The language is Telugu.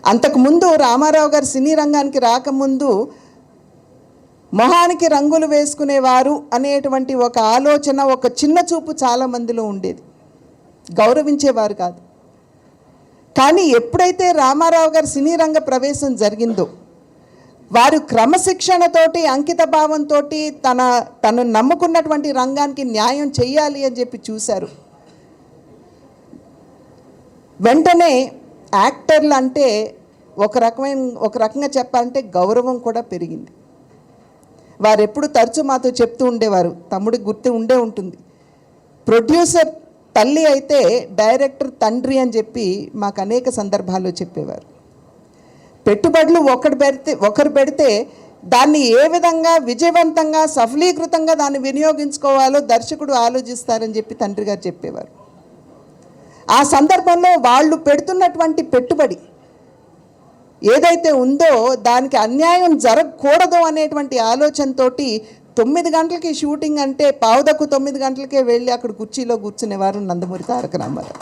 అంతకుముందు రామారావు గారు సినీ రంగానికి రాకముందు మొహానికి రంగులు వేసుకునేవారు అనేటువంటి ఒక ఆలోచన, ఒక చిన్న చూపు చాలా మందిలో ఉండేది, గౌరవించేవారు కాదు. కానీ ఎప్పుడైతే రామారావు గారు సినీ రంగ ప్రవేశం జరిగిందో, వారు క్రమశిక్షణతోటి, అంకిత భావంతో తను నమ్ముకున్నటువంటి రంగానికి న్యాయం చేయాలి అని చెప్పి చూశారు. వెంటనే యాక్టర్లు అంటే ఒక రకంగా చెప్పాలంటే గౌరవం కూడా పెరిగింది. వారు ఎప్పుడు తరచూ మాతో చెప్తూ ఉండేవారు, తమ్ముడికి గుర్తు ఉండే ఉంటుంది, ప్రొడ్యూసర్ తల్లి అయితే డైరెక్టర్ తండ్రి అని చెప్పి మాకు అనేక సందర్భాల్లో చెప్పేవారు. పెట్టుబడులు ఒకరు పెడితే దాన్ని ఏ విధంగా విజయవంతంగా సఫలీకృతంగా దాన్ని వినియోగించుకోవాలో దర్శకుడు ఆలోచిస్తారని చెప్పి తండ్రి గారు చెప్పేవారు. ఆ సందర్భంలో వాళ్ళు పెడుతున్నటువంటి పెట్టుబడి ఏదైతే ఉందో దానికి అన్యాయం జరగకూడదు అనేటువంటి ఆలోచనతో 9 గంటలకి షూటింగ్ అంటే 8:45 గంటలకే వెళ్ళి అక్కడ కుర్చీలో కూర్చునేవారు నందమూరి తారక రామారావు.